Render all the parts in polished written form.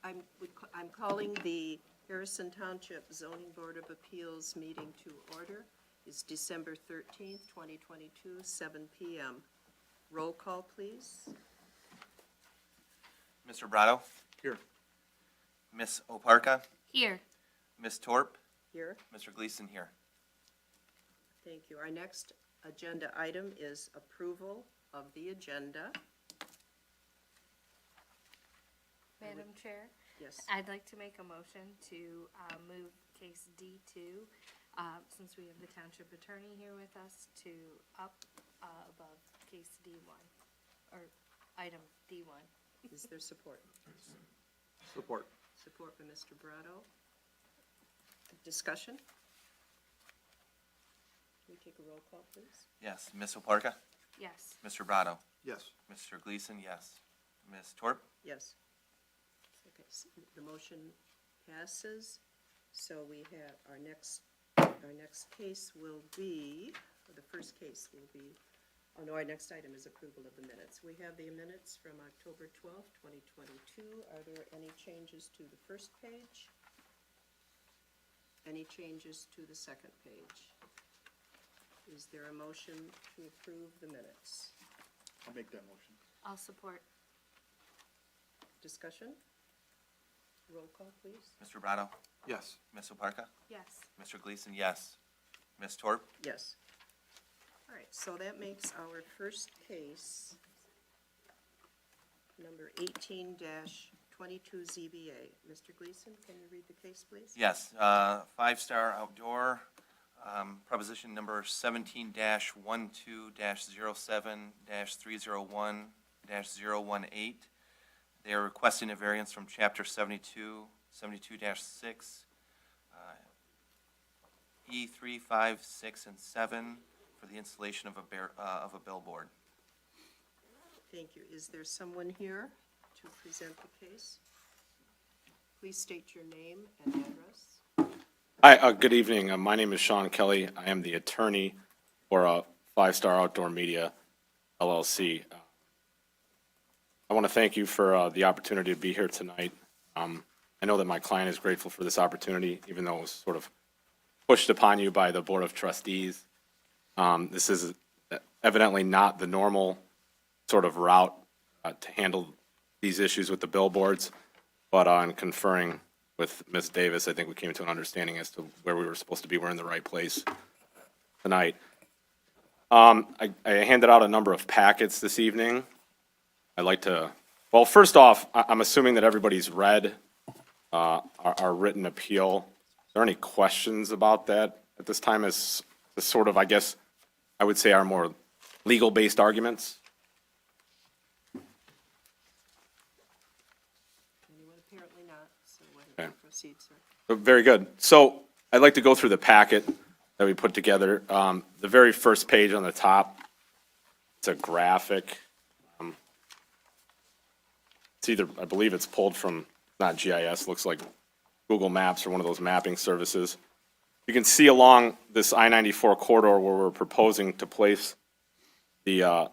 I'm calling the Harrison Township Zoning Board of Appeals meeting to order. It's December 13th, 2022, 7 p.m. Roll call, please. Mr. Brado? Here. Miss Oparka? Here. Miss Torp? Here. Mr. Gleason here. Thank you. Our next agenda item is approval of the agenda. Madam Chair, Yes. I'd like to make a motion to move case D2, since we have the township attorney here with us, to up above case D1, or item D1. Is there support? Support. Support by Mr. Brado. Discussion? Can we take a roll call, please? Yes. Miss Oparka? Yes. Mr. Brado? Yes. Mr. Gleason, yes. Miss Torp? Yes. Okay, so the motion passes. So we have our next case will be, or the first case will be, oh no, our next item is approval of the minutes. We have the minutes from October 12th, 2022. Are there any changes to the first page? Any changes to the second page? Is there a motion to approve the minutes? I'll make that motion. I'll support. Discussion? Roll call, please. Mr. Brado? Yes. Miss Oparka? Yes. Mr. Gleason, yes. Miss Torp? Yes. All right, so that makes our first case number 18-22 ZBA. Mr. Gleason, can you read the case, please? Yes. 5-star outdoor, proposition number 17-12-07-301-018. They are requesting a variance from Chapter 72, 72-6, E3, 5, 6, and 7 for the installation of a billboard. Thank you. Is there someone here to present the case? Please state your name and address. Hi, good evening. My name is Sean Kelly. I am the attorney for 5-Star Outdoor Media, LLC. I want to thank you for the opportunity to be here tonight. I know that my client is grateful for this opportunity, even though it was sort of pushed upon you by the Board of Trustees. This is evidently not the normal sort of route to handle these issues with the billboards, but on conferring with Ms. Davis, I think we came to an understanding as to where we were supposed to be. We're in the right place tonight. I handed out a number of packets this evening. I'd like to, well, first off, I'm assuming that everybody's read our written appeal. Are there any questions about that at this time as sort of, I guess, I would say our more legal-based arguments? Anyone? Apparently not, so why Okay. don't you proceed, sir? Very good. So I'd like to go through the packet that we put together. The very first page on the top, it's a graphic. It's either, I believe it's pulled from, not GIS, looks like Google Maps or one of those mapping services. You can see along this I-94 corridor where we're proposing to place the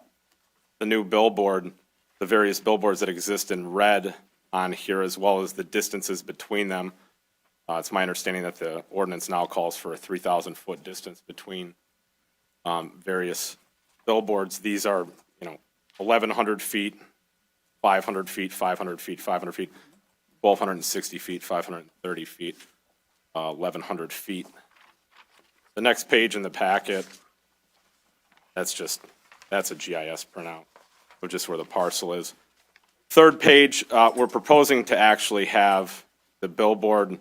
new billboard, the various billboards that exist in red on here, as well as the distances between them. It's my understanding that the ordinance now calls for a 3,000-foot distance between various billboards. These are, 1,100 feet, 500 feet, 500 feet, 500 feet, 1,260 feet, 530 feet, 1,100 feet. The next page in the packet, that's a GIS printout of just where the parcel is. Third page, we're proposing to actually have the billboard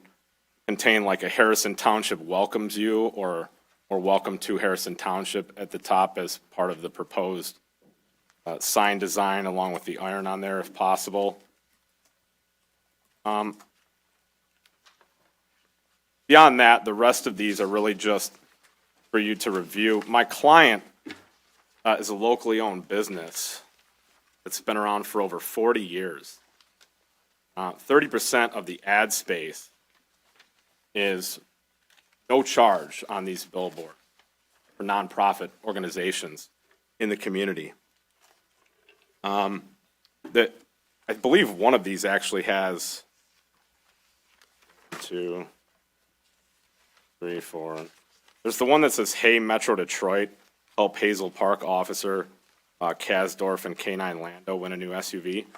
contain like a Harrison Township welcomes you or welcome to Harrison Township at the top as part of the proposed sign design, along with the iron on there if possible. Beyond that, the rest of these are really just for you to review. My client is a locally owned business that's been around for over 40 years. 30% of the ad space is no charge on these billboards for nonprofit organizations in the community. I believe one of these actually has 2, 3, 4. There's the one that says, "Hey, Metro Detroit, help Hazel Park officer Kasdorf and K9 Lando win a new SUV."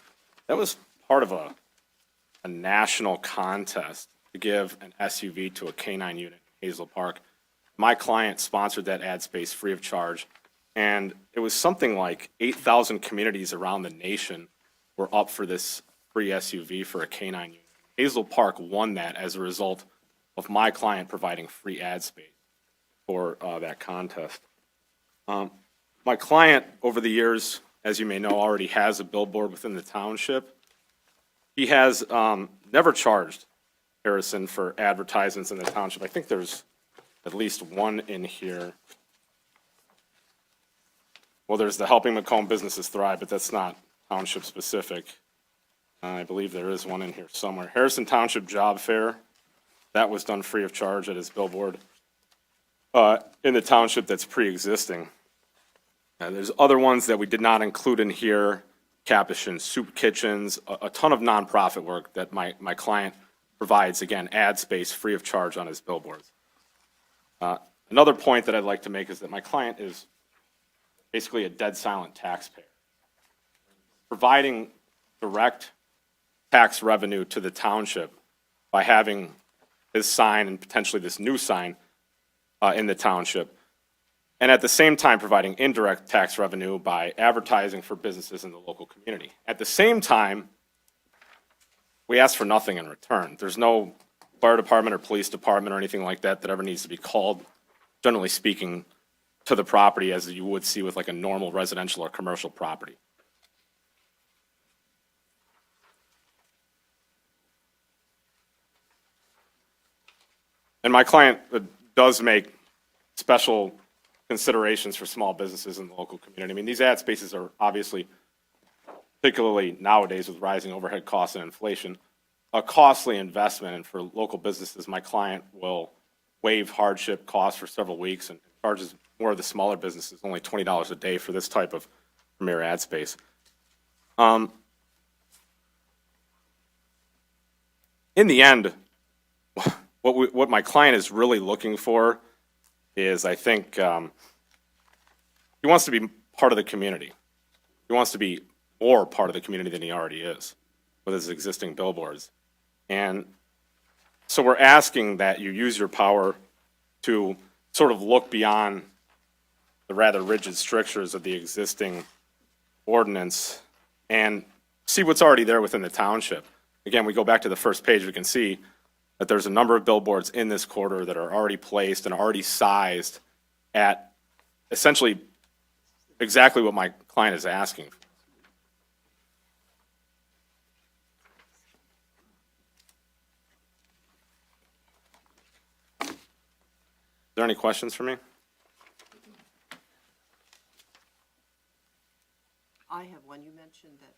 That was part of a national contest to give an SUV to a K9 unit in Hazel Park. My client sponsored that ad space free of charge, and it was something like 8,000 communities around the nation were up for this free SUV for a K9 unit. Hazel Park won that as a result of my client providing free ad space for that contest. My client, over the years, as you may know, already has a billboard within the township. He has never charged Harrison for advertisements in the township. I think there's at least one in here. Well, there's the Helping Macomb Businesses Thrive, but that's not township specific. I believe there is one in here somewhere. Harrison Township Job Fair, that was done free of charge at his billboard in the township that's pre-existing. There's other ones that we did not include in here, Capuchin Soup Kitchens, a ton of nonprofit work that my client provides, again, ad space free of charge on his billboards. Another point that I'd like to make is that my client is basically a dead silent taxpayer, providing direct tax revenue to the township by having his sign and potentially this new sign in the township, and at the same time providing indirect tax revenue by advertising for businesses in the local community. At the same time, we ask for nothing in return. There's no fire department or police department or anything like that that ever needs to be called, generally speaking, to the property as you would see with like a normal residential or commercial property. And my client does make special considerations for small businesses in the local community. I mean, these ad spaces are obviously, particularly nowadays with rising overhead costs and inflation, a costly investment. And for local businesses, my client will waive hardship costs for several weeks and charges more of the smaller businesses only $20 a day for this type of premier ad space. In the end, what my client is really looking for is, I think, he wants to be part of the community. He wants to be more part of the community than he already is with his existing billboards. And so we're asking that you use your power to sort of look beyond the rather rigid strictures of the existing ordinance and see what's already there within the township. Again, we go back to the first page, we can see that there's a number of billboards in this corridor that are already placed and already sized at essentially exactly what my client is asking for. Are there any questions for me? I have one. You mentioned that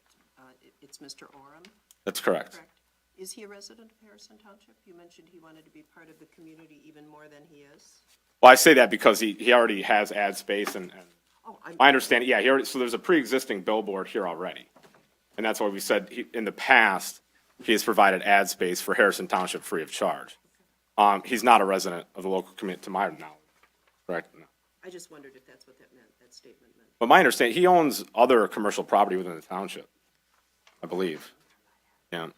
it's Mr. Oram, That's correct. correct? Is he a resident of Harrison Township? You mentioned he wanted to be part of the community even more than he is. Well, I say that because he already has ad space and Oh, I understand, yeah, so there's a pre-existing billboard here already. And that's why we said, in the past, he has provided ad space for Harrison Township free of charge. He's not a resident of the local community, to my knowledge, correct? No. I just wondered if that's what that meant, that statement meant. But my understanding, he owns other commercial property within the township, I believe. Yeah.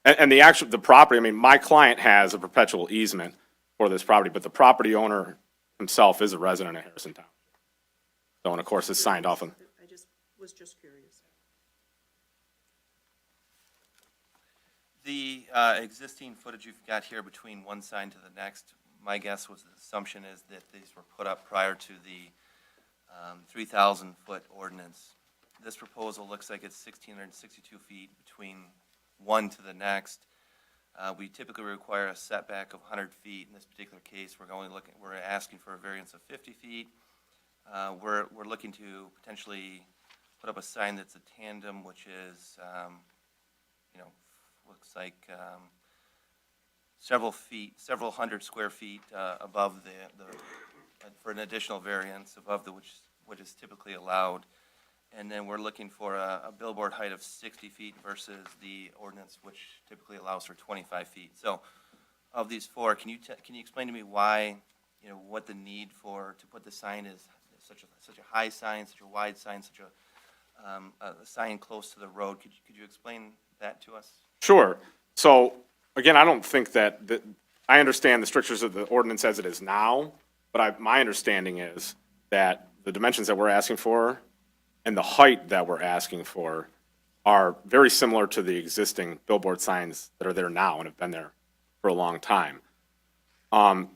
And the property, I mean, my client has a perpetual easement for this property, but the property owner himself is a resident of Harrison Township. So, and of course, it's signed off on. I was just curious. The existing footage you've got here between one sign to the next, my guess was, the assumption is that these were put up prior to the 3,000-foot ordinance. This proposal looks like it's 1,662 feet between one to the next. We typically require a setback of 100 feet. In this particular case, we're asking for a variance of 50 feet. We're looking to potentially put up a sign that's a tandem, which is, looks like several hundred square feet above for an additional variance above what is typically allowed. And then we're looking for a billboard height of 60 feet versus the ordinance, which typically allows for 25 feet. So of these four, can you explain to me why, you know, what the need to put the sign is, such a high sign, such a wide sign, such a sign close to the road? Could you explain that to us? Sure. So, again, I don't think that, I understand the strictures of the ordinance as it is now, but my understanding is that the dimensions that we're asking for and the height that we're asking for are very similar to the existing billboard signs that are there now and have been there for a long time.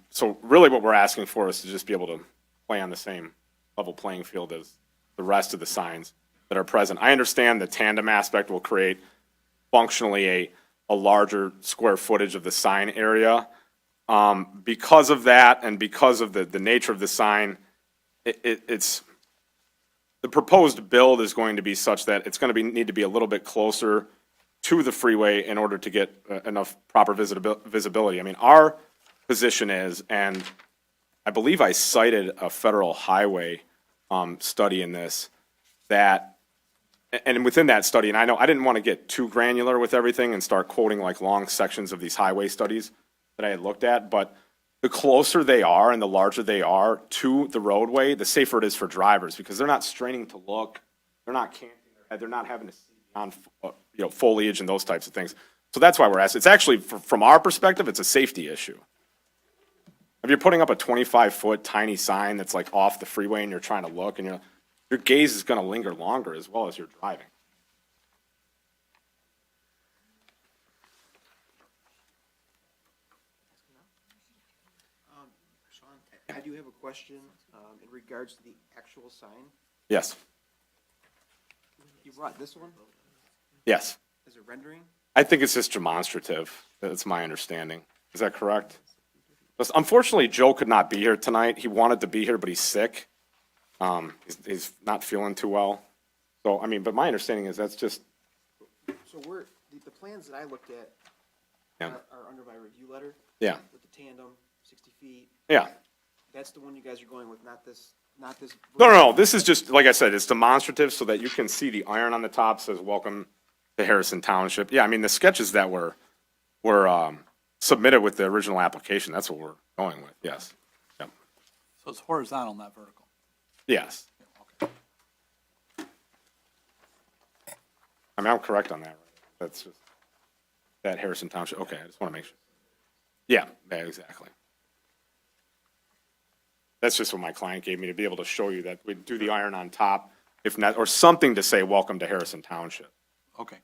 So really what we're asking for is to just be able to play on the same level playing field as the rest of the signs that are present. I understand the tandem aspect will create functionally a larger square footage of the sign area. Because of that and because of the nature of the sign, it's the proposed build is going to be such that it's going to need to be a little bit closer to the freeway in order to get enough proper visibility. I mean, our position is, and I believe I cited a federal highway study in this, that, and within that study, and I know I didn't want to get too granular with everything and start quoting like long sections of these highway studies that I had looked at, but the closer they are and the larger they are to the roadway, the safer it is for drivers because they're not straining to look, they're not canting their head, they're not having to see on foliage and those types of things. So that's why we're asking. It's actually, from our perspective, it's a safety issue. If you're putting up a 25-foot tiny sign that's like off the freeway and you're trying to look and your gaze is going to linger longer as well as you're driving. Sean, I do have a question in regards to the actual sign. Yes, You brought this one yes. as a rendering? I think it's just demonstrative. That's my understanding. Is that correct? Listen, unfortunately, Joe could not be here tonight. He wanted to be here, but he's sick. He's not feeling too well. So, I mean, but my understanding is that's just, So the plans that I looked at Yeah. are under my review letter yeah, with the tandem, 60 feet. yeah. That's the one you guys are going with, not this. No. This is just, like I said, it's demonstrative so that you can see the iron on the top says, "Welcome to Harrison Township." Yeah, I mean, the sketches that were submitted with the original application, that's what we're going with, yes. Yep. So it's horizontal, not vertical. Yes. Okay. I mean, I'm correct on that, right? That's just, that Harrison Township, okay, I just want to make sure. Yeah, exactly. That's just what my client gave me, to be able to show you that we do the iron on top, if not, or something to say, "Welcome to Harrison Township." Okay.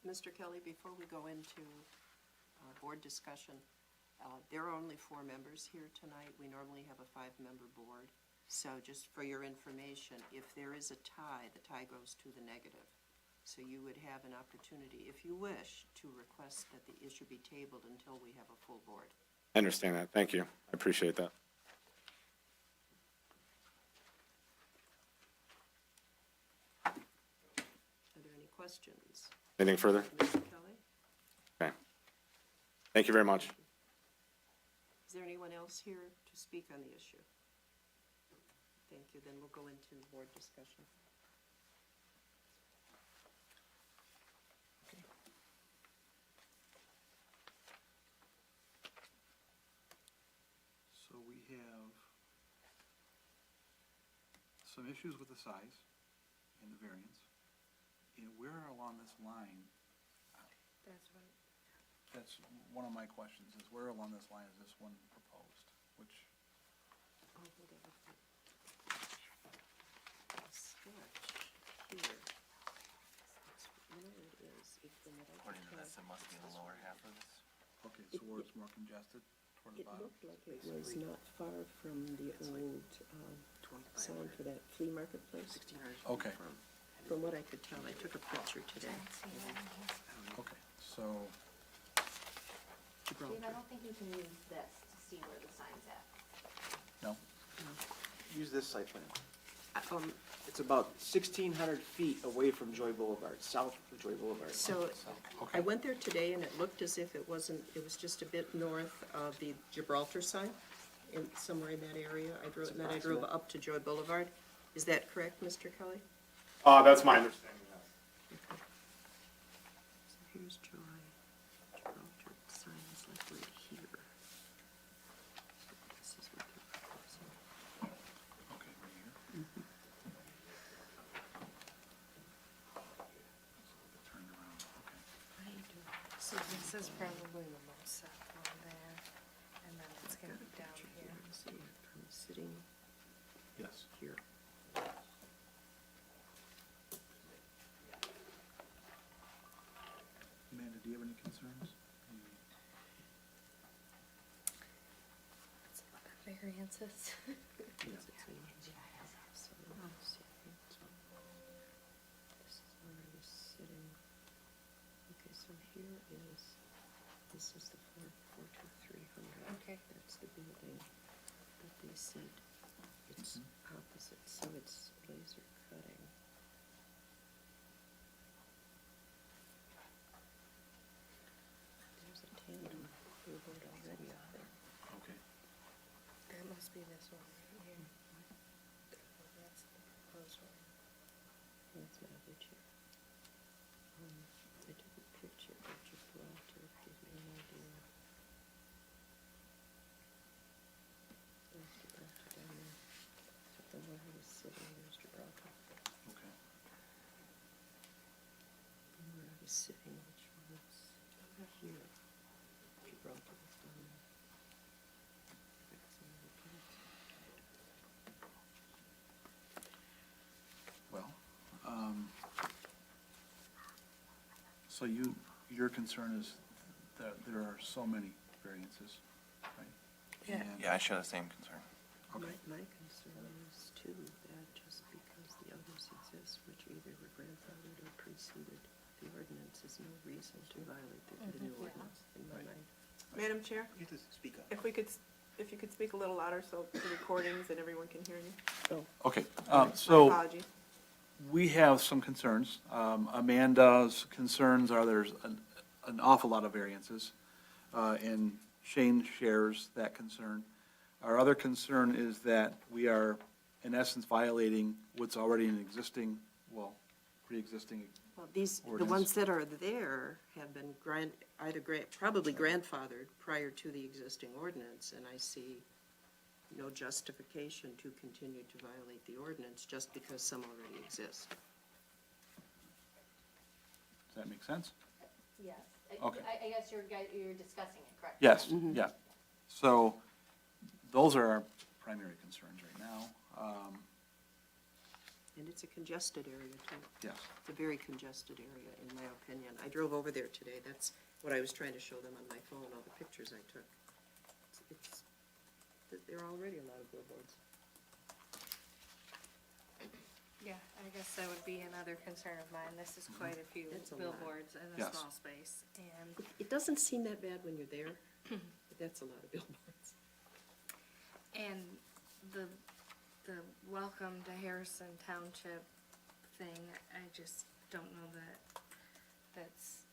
Mr. Kelly, before we go into board discussion, there are only 4 members here tonight. We normally have a 5-member board. So just for your information, if there is a tie, the tie goes to the negative. So you would have an opportunity, if you wish, to request that the issue be tabled until we have a full board. I understand that, thank you, I appreciate that. Are there any questions? Anything further? Mr. Kelly? Okay. Thank you very much. Is there anyone else here to speak on the issue? Thank you, then we'll go into board discussion. So we have some issues with the size and the variance. And where along this line, That's right. that's one of my questions, is where along this line is this one proposed? Which, Oh, hold on. Sketch here. You know where it is, if from what I According to could this, tell, it must be the lower half of this. okay, so where it's more congested, toward the it bottom? looked like it was not far from the old sign for that flea market place. Okay, From what I could tell, I took a picture today. okay, so, Steve, I don't think you can use this to see where the sign's at. no, Use this site plan. It's about 1,600 feet away from Joy Boulevard, south of Joy Boulevard. So okay. I went there today and it looked as if it was just a bit north of the Gibraltar sign, somewhere in that area. I drove up to Joy Boulevard. Is that correct, Mr. Kelly? That's my understanding, yes. Okay. So here's Gibraltar sign is like right here. This is what they're proposing. Okay, right here. Turned around, okay. So this is probably the most south one there, and then it's gonna be down here. See it from sitting Yes. here. Amanda, do you have any concerns? It's a lot of variances. Yes, it's in here. So let's see. This is where I was sitting. Okay, so here is, this is the 42300. Okay. That's the building that they said it's opposite, so it's laser cutting. There's a tandem billboard already up there. Okay. That must be this one right here. That's the proposed one. That's not it here. I took a picture of Gibraltar, gives me an idea. There's Gibraltar down there. So from where I was sitting, there's Gibraltar. Okay. From where I was sitting, which was here, Gibraltar was down there. That's another place. Well, so your concern is that there are so many variances, right? Yeah. And- Yeah, I share the same concern. Okay. My concern is too, that just because the others exist, which either were grandfathered or preceded the ordinance, is no reason to violate the new ordinance, in my Right. mind. Madam Chair, You have to speak up. if you could speak a little louder so the recordings and everyone can hear you. Okay, My so apologies. we have some concerns. Amanda's concerns are there's an awful lot of variances, and Shane shares that concern. Our other concern is that we are, in essence, violating what's already an existing, well, pre-existing. Well, these, the Ordinance. ones that are there have been probably grandfathered prior to the existing ordinance, and I see no justification to continue to violate the ordinance just because some already exist. Does that make sense? Yes. Okay. I guess you're discussing it, correct? Yes, yeah. So those are our primary concerns right now. And it's a congested area too. Yes, It's a very congested area, in my opinion. I drove over there today. That's what I was trying to show them on my phone, all the pictures I took. There are already a lot of billboards. Yeah, I guess that would be another concern of mine. This is quite a few That's a lot. billboards in a Yes. small space, and It doesn't seem that bad when you're there, but that's a lot of billboards. And the welcome to Harrison Township thing, I just don't know that that's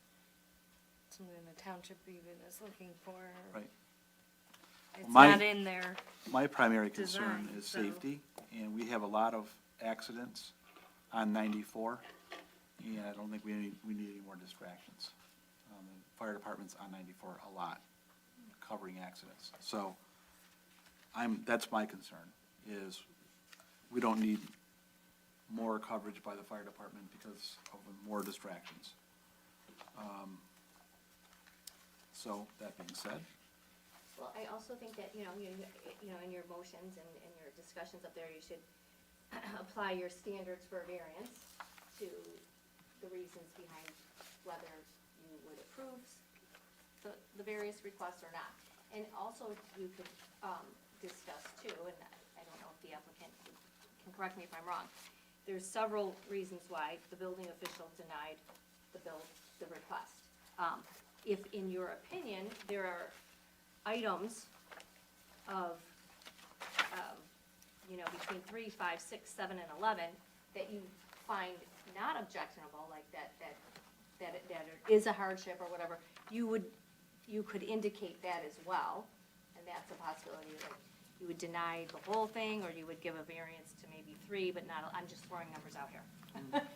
something the township even is looking for. right. It's My- not in there. My primary concern Design, is so- safety, and we have a lot of accidents on 94, and I don't think we need any more distractions. The fire department's on 94 a lot, covering accidents. So that's my concern, is we don't need more coverage by the fire department because of more distractions. So, that being said, Well, I also think that, you know, in your motions and your discussions up there, you should apply your standards for variance to the reasons behind whether you would approve the various requests or not. And also, you could, discuss too, and I don't know if the applicant can correct me if I'm wrong, there's several reasons why the building official denied the request. If, in your opinion, there are items of, between 3, 5, 6, 7, and 11 that you find not objectionable, like that it is a hardship or whatever, you could indicate that as well, and that's a possibility. Like, you would deny the whole thing, or you would give a variance to maybe 3, but not, I'm just throwing numbers out here.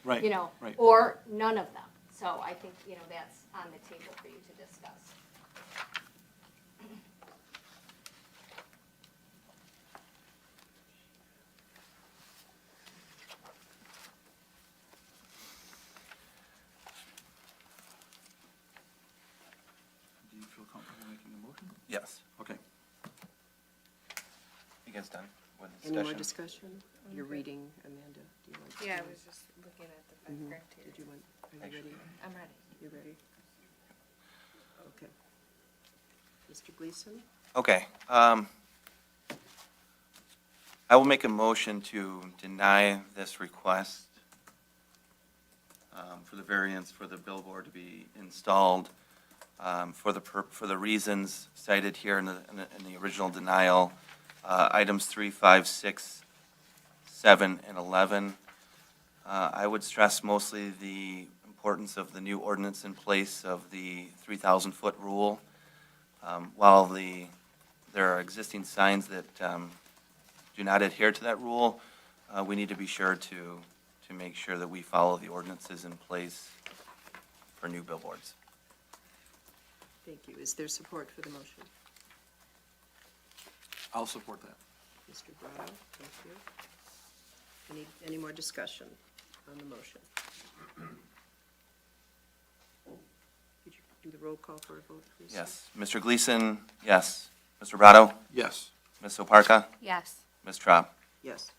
Right, You know, right. or none of them. So I think, you know, that's on the table for you to discuss. Do you feel comfortable making a motion? Yes. Okay. You guys done with Any more discussion? discussion? You're reading, Amanda, do you want? Yeah, I was just looking at the Mhm. criteria. Did you want, are you Actually, ready? I'm ready. You ready? Okay. Mr. Gleason? Okay, I will make a motion to deny this request for the variance for the billboard to be installed for the reasons cited here in the original denial, items 3, 5, 6, 7, and 11. I would stress mostly the importance of the new ordinance in place of the 3,000-foot rule. While there are existing signs that do not adhere to that rule, we need to be sure to make sure that we follow the ordinances in place for new billboards. Thank you. Is there support for the motion? I'll support that. Mr. Brotto, thank you. Any more discussion on the motion? Could you do the roll call for a vote, please? Yes. Mr. Gleason, yes. Mr. Brotto? Yes. Ms. Soparka? Yes. Ms. Traub? Yes.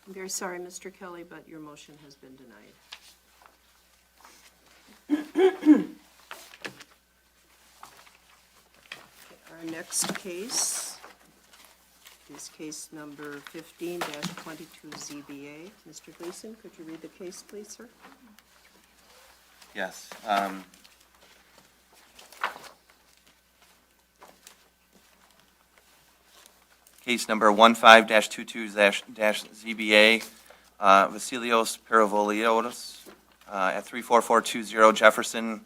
I'm very sorry, Mr. Kelly, but your motion has been denied. Our next case is case number 15-22 ZBA. Mr. Gleason, could you read the case, please, sir? Yes. Case number 15-22-ZBA, Vasilios Paravoliotis, at 34420 Jefferson,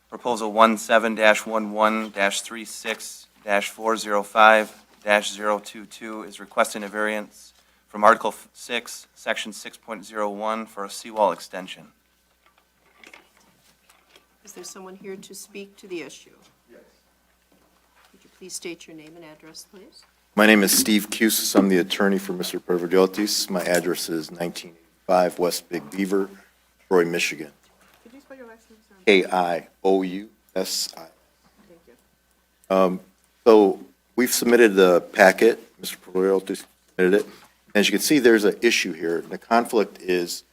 proposal 17-11-36-405-022 is requesting a variance from Article 6, Section 6.01 for a seawall extension. Is there someone here to speak to the issue? Yes. Could you please state your name and address, please? My name is Steve Cusis. I'm the attorney for Mr. Pervidiotis. My address is 1985 West Big Beaver, Troy, Michigan. Could you spell your last name, sir? K-I-O-U-S-I. Thank you. So we've submitted the packet, Mr. Pervidiotis submitted it. As you can see, there's an issue here. The conflict is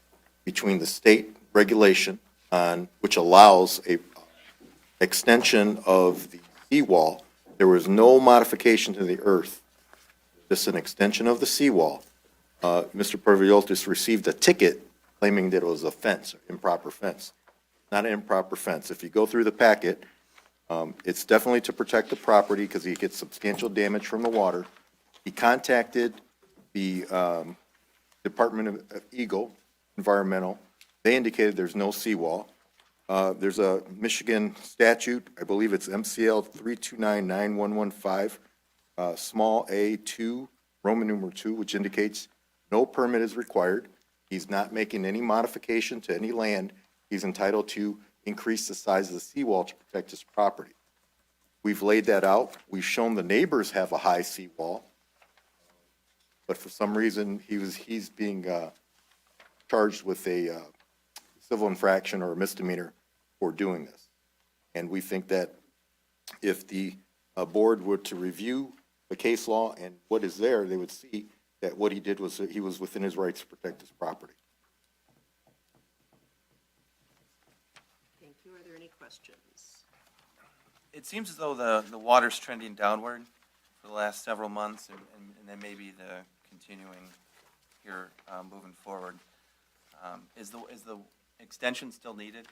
between the state regulation on, which allows a extension of the seawall. There was no modification to the earth, just an extension of the seawall. Mr. Pervidiotis received a ticket claiming that it was a fence, improper fence. Not an improper fence. If you go through the packet, it's definitely to protect the property because he gets substantial damage from the water. He contacted the Department of Eagle Environmental. They indicated there's no seawall. There's a Michigan statute, I believe it's MCL 3299115, small a2, Roman numeral 2, which indicates no permit is required. He's not making any modification to any land. He's entitled to increase the size of the seawall to protect his property. We've laid that out. We've shown the neighbors have a high seawall, but for some reason, he's being charged with a civil infraction or a misdemeanor for doing this. And we think that if the board were to review the case law and what is there, they would see that what he did was that he was within his rights to protect his property. Thank you. Are there any questions? It seems as though the water's trending downward for the last several months, and then maybe the continuing here moving forward. Is the extension still needed,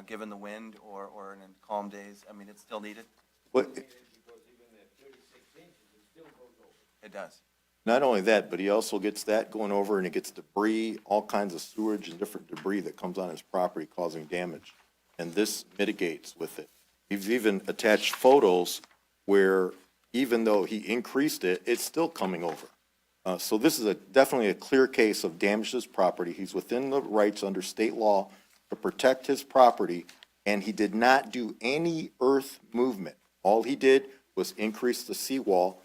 given the wind or in calm days? I mean, it's still needed? What, It does. not only that, but he also gets that going over and he gets debris, all kinds of sewage and different debris that comes on his property causing damage. And this mitigates with it. He's even attached photos where even though he increased it, it's still coming over. So this is definitely a clear case of damage to his property. He's within the rights under state law to protect his property, and he did not do any earth movement. All he did was increase the seawall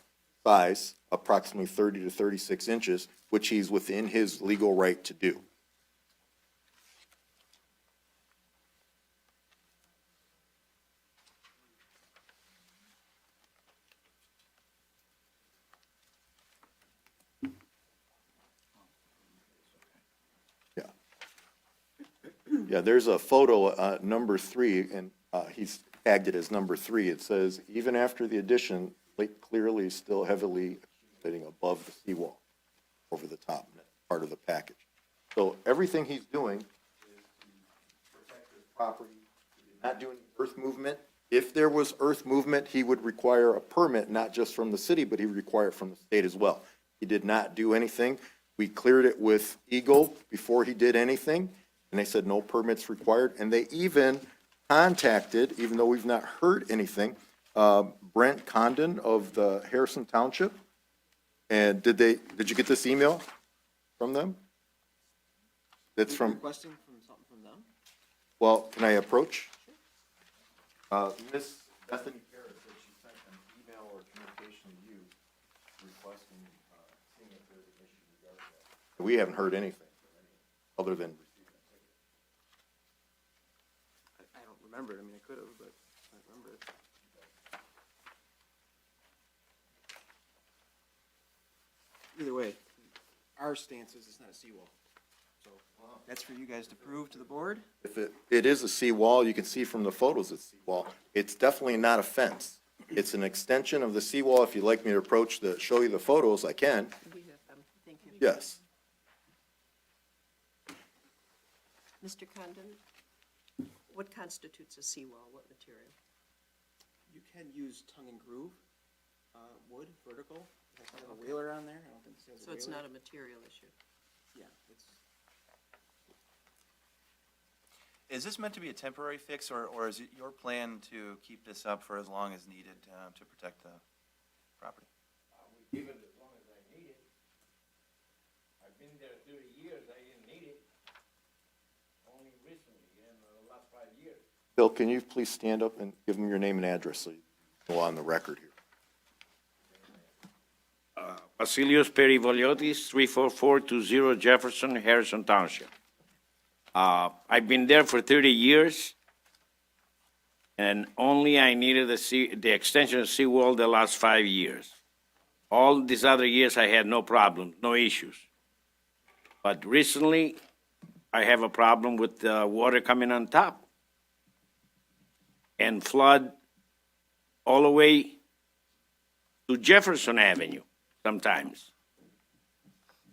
size approximately 30 to 36 inches, which he's within his legal right to do. Yeah. Yeah, there's a photo, number 3, and he's tagged it as number 3. It says, even after the addition, lake clearly is still heavily accumulating above the seawall over the top, and that's part of the package. So everything he's doing is to protect his property. He did not do any earth movement. If there was earth movement, he would require a permit, not just from the city, but he would require it from the state as well. He did not do anything. We cleared it with Eagle before he did anything, and they said no permits required. And they even contacted, even though we've not heard anything, Brent Condon of the Harrison Township. And did you get this email from them? That's from, Requesting something from them? well, can I approach? Miss Bethany Harris said she sent an email or communication to you requesting, seeing if there's an issue regarding that. We haven't heard anything from any, other than receiving a ticket. I don't remember it. I mean, I could have, but I don't remember it. Either way, our stance is it's not a seawall. So that's for you guys to prove to the board. If it is a seawall, you can see from the photos it's seawall. It's definitely not a fence. It's an extension of the seawall. If you'd like me to approach show you the photos, I can. We have them, thank you. Yes. Mr. Condon, what constitutes a seawall, what material? You can use tongue and groove, wood, vertical. It has a whaler on there. I don't think it says a So it's whaler. not a material issue. Yeah, it's, Is this meant to be a temporary fix, or is it your plan to keep this up for as long as needed to protect the property? We keep it as long as I need it. I've been there 30 years, I didn't need it. Only recently, in the last 5 years. Bill, can you please stand up and give them your name and address so you go on the record here? Basilios Perivoliotis, 34420 Jefferson, Harrison Township. I've been there for 30 years, and only I needed the extension of seawall the last 5 years. All these other years, I had no problems, no issues. But recently, I have a problem with the water coming on top and flood all the way to Jefferson Avenue sometimes.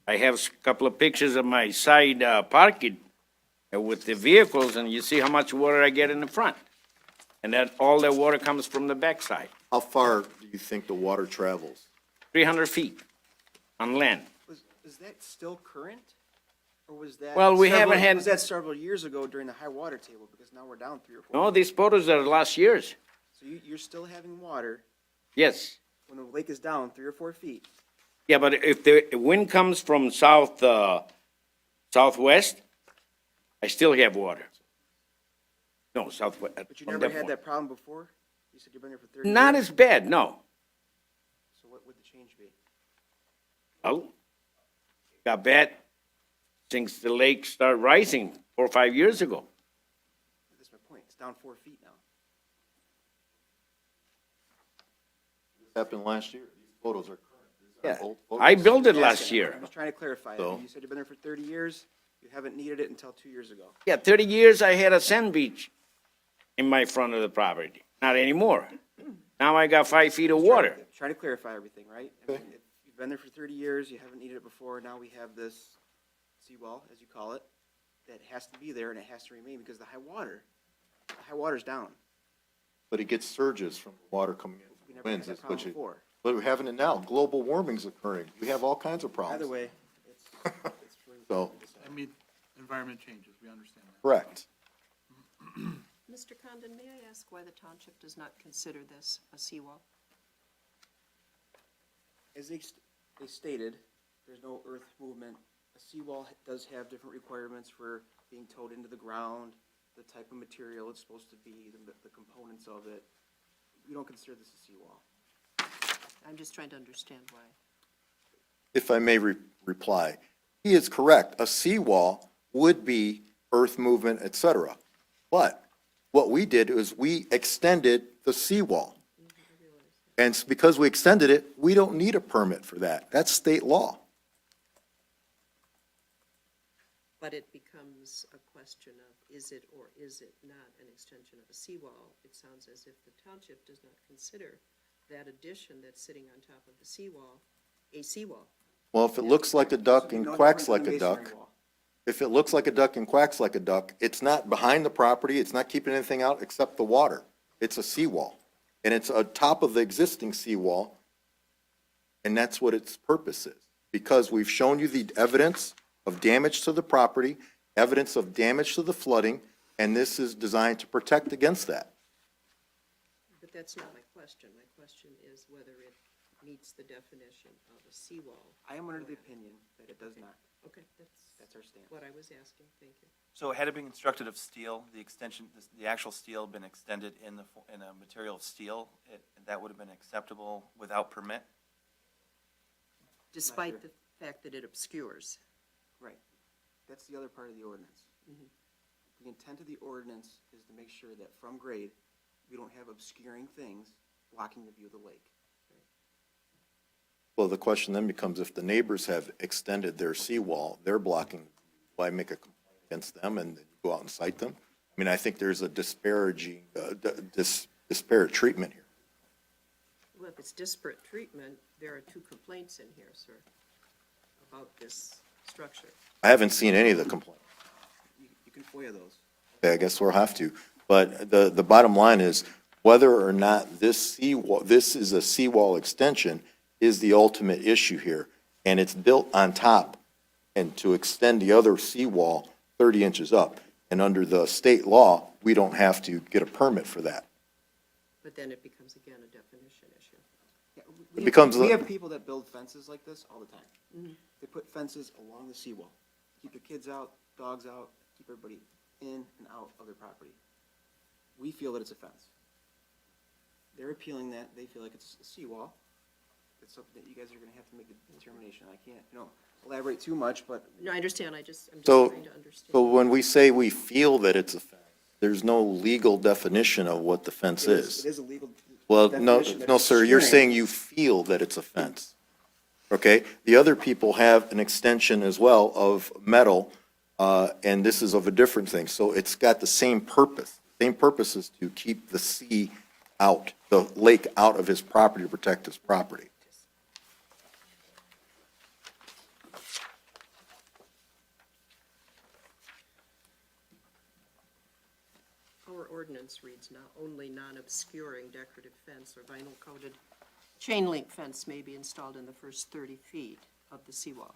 I have a couple of pictures of my side parking with the vehicles, and you see how much water I get in the front. And that all the water comes from the backside, How far do you think the water travels? 300 feet on land. is that still current? Or was that? Well, we haven't had- Was that several years ago during the high water table? Because now we're down 3 or 4. No, these photos are last year's. So you're still having water Yes. when the lake is down 3 or 4 feet. Yeah, but if the wind comes from southwest, I still have water. No, southwest. But you never had that problem before? You said you've been there for 30 years? Not as bad, no. So what would the change be? Well, got bad since the lake started rising 4 or 5 years ago. That's my point. It's down 4 feet now. This happened last year. These photos are current. These Yeah. aren't old photos. I built it last Asking. year. I'm just trying to clarify. So? You said you've been there for 30 years. You haven't needed it until 2 years ago. Yeah, 30 years I had a sand beach in my front of the property. Not anymore. Now I got 5 feet of water. Trying to clarify everything, right? I Okay. mean, if you've been there for 30 years, you haven't needed it before, now we have this seawall, as you call it, that has to be there and it has to remain because the high water's down. But it gets surges from the water coming in. We never had Winds, that that's problem what you, before. but we're having it now. Global warming's occurring. We have all kinds of problems. Either way, it's for you So- to decide. I mean, environment changes, we understand that. Correct. Mr. Condon, may I ask why the township does not consider this a seawall? As they stated, there's no earth movement. A seawall does have different requirements for being towed into the ground, the type of material it's supposed to be, the components of it. We don't consider this a seawall. I'm just trying to understand why. If I may reply, he is correct. A seawall would be earth movement, et cetera. But what we did is we extended the seawall. And because we extended it, we don't need a permit for that. That's state law. But it becomes a question of, is it or is it not an extension of a seawall? It sounds as if the township does not consider that addition that's sitting on top of the seawall a seawall. Well, if it looks like a duck and No quacks different like than a masonry duck, wall. if it looks like a duck and quacks like a duck, it's not behind the property, it's not keeping anything out except the water. It's a seawall. And it's on top of the existing seawall, and that's what its purpose is. Because we've shown you the evidence of damage to the property, evidence of damage to the flooding, and this is designed to protect against that. But that's not my question. My question is whether it meets the definition of a seawall. I am under the opinion that it does not. Okay, That's our stance. what I was asking. Thank you. So had it been constructed of steel, the extension, the actual steel been extended in a material of steel, that would have been acceptable without permit? Despite sure. the fact that it obscures. Right. That's the other part of the ordinance. Mhm. The intent of the ordinance is to make sure that from grade, we don't have obscuring things blocking the view of the lake. Well, the question then becomes if the neighbors have extended their seawall, they're blocking, why make a complaint against them and then go out and cite them? I mean, I think there's a disparate treatment here. Well, if it's disparate treatment, there are two complaints in here, sir, about this structure. I haven't seen any of the complaints. You can FOIA those. Okay, I guess we'll have to. But the bottom line is, whether or not this is a seawall extension is the ultimate issue here. And it's built on top and to extend the other seawall 30 inches up. And under the state law, we don't have to get a permit for that. But then it becomes, again, a definition issue. Yeah, It becomes we a- have people that build fences like this all the time. They put fences along the seawall. Keep the kids out, dogs out, keep everybody in and out of their property. We feel that it's a fence. They're appealing that, they feel like it's a seawall. It's something that you guys are gonna have to make a determination. I can't, elaborate too much, but No, I understand, I'm just So, trying to understand. so when we say we feel that it's a fence, there's no legal definition of what the fence it is. is a legal Well, no, definition that no, it's sir, you're obscuring. saying you feel that it's a fence. Okay? The other people have an extension as well of metal, and this is of a different thing. So it's got the same purpose. Same purpose is to keep the sea out, the lake out of his property, to protect his property. Our ordinance reads not only non-obscuring decorative fence or vinyl-coated chain link fence may be installed in the first 30 feet of the seawall.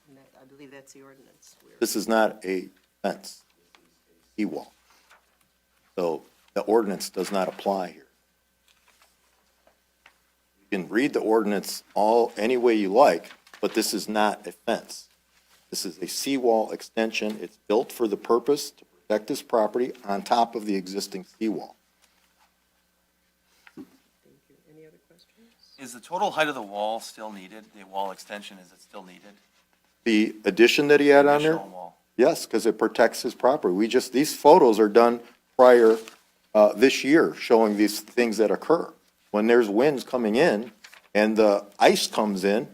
And that, I believe that's the ordinance. This is not a fence, seawall. So the ordinance does not apply here. You can read the ordinance any way you like, but this is not a fence. This is a seawall extension. It's built for the purpose to protect this property on top of the existing seawall. Thank you. Any other questions? Is the total height of the wall still needed? The wall extension, is it still needed? The addition that he had on there? Additional wall. Yes, because it protects his property. These photos are done prior, this year, showing these things that occur. When there's winds coming in and the ice comes in,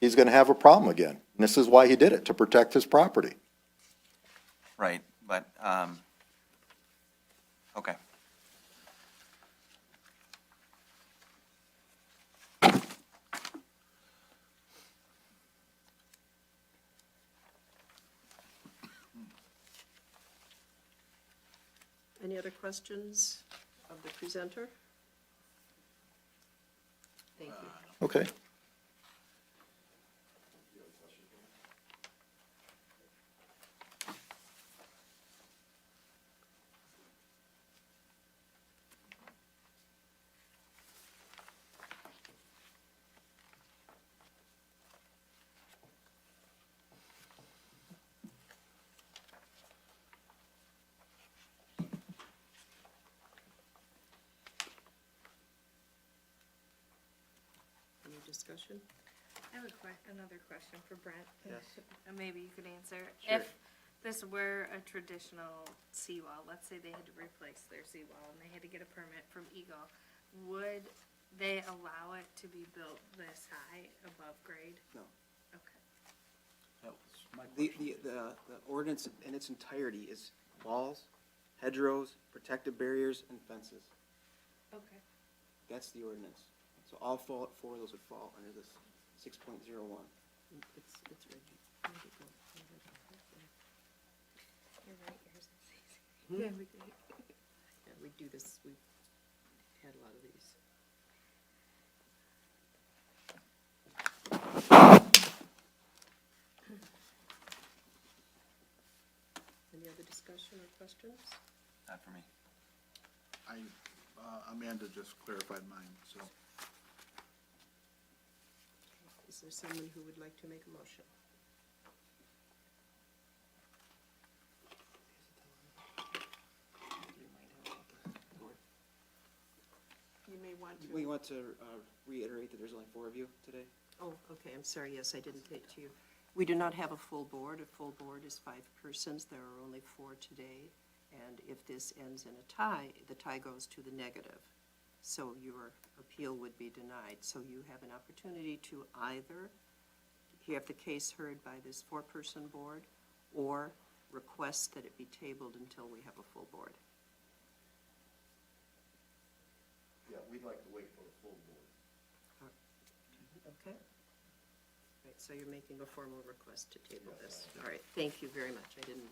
he's gonna have a problem again. And this is why he did it, to protect his property. Right, but, okay. Any other questions of the presenter? Thank you. Okay. discussion? I have another question for Brent. Yes. Maybe you could answer. Sure. If this were a traditional seawall, let's say they had to replace their seawall and they had to get a permit from Eagle, would they allow it to be built this high above grade? No. Okay. That was my The, question. the ordinance in its entirety is walls, hedgerows, protective barriers, and fences. Okay. That's the ordinance. So all four of those would fall under this 6.01. It's ready. Where'd it go? You're right, yours is easy. Yeah, we do this, we've had a lot of these. Any other discussion or questions? Not for me. Amanda just clarified mine, so. Is there someone who would like to make a motion? You may want to. We want to reiterate that there's only 4 of you today. Oh, okay, I'm sorry, yes, I didn't get to you. We do not have a full board. A full board is 5 persons. There are only 4 today. And if this ends in a tie, the tie goes to the negative. So your appeal would be denied. So you have an opportunity to either have the case heard by this 4-person board or request that it be tabled until we have a full board. Yeah, we'd like to wait for the full board. Okay? Right, so you're making a formal request to table this. All right, thank you very much. I didn't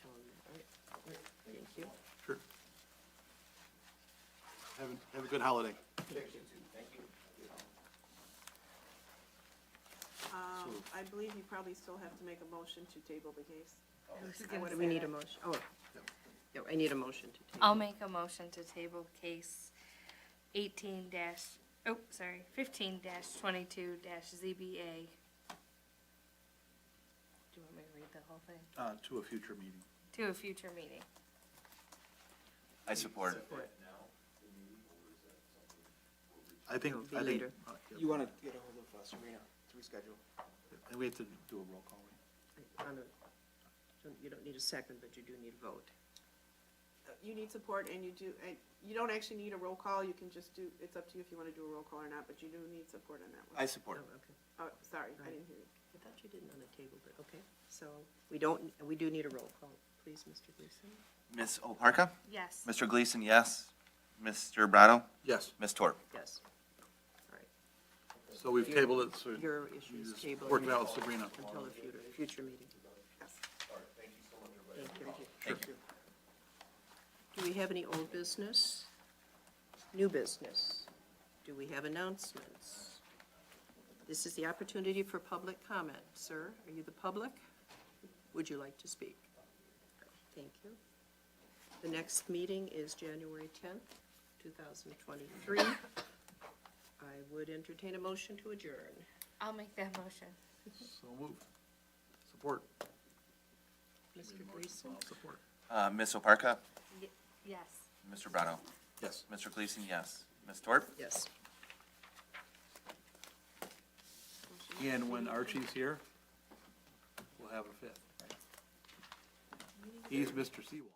tell him that. All right, thank you. Sure. Have a good holiday. I believe you probably still have to make a motion to table the case. Do we need a motion? Oh, no, I need a motion to table. I'll make a motion to table case 15-22-ZBA Do you want me to read the whole thing? To a future meeting. To a future meeting. I support it. I think, It'll be later. You want to get a hold of Serena to reschedule. And we have to do a roll call. You don't need a second, but you do need a vote. You need support, and you don't actually need a roll call. You can just do, it's up to you if you want to do a roll call or not, but you do need support on that I one. support. Oh, okay. Oh, sorry, I didn't hear you. I thought you didn't on the table, but okay. So we do need a roll call. Please, Mr. Gleason. Ms. Oparka? Yes. Mr. Gleason, yes. Mr. Brado? Yes, Ms. Torp? Yes. All right. so we've tabled it, so Your issue you is just tabled. work it out with Sabrina. Until a future meeting. Yes. Thank you. Thank you. Do we have any old business? New business? Do we have announcements? This is the opportunity for public comment. Sir, are you the public? Would you like to speak? Thank you. The next meeting is January 10th, 2023. I would entertain a motion to adjourn. I'll make that motion. So moved. Support. Mr. Gleason? Support. Ms. Oparka? Yes. Mr. Brado? Yes. Mr. Gleason, yes. Ms. Torp? Yes. And when Archie's here, we'll have a 5th. He's Mr. Seawall.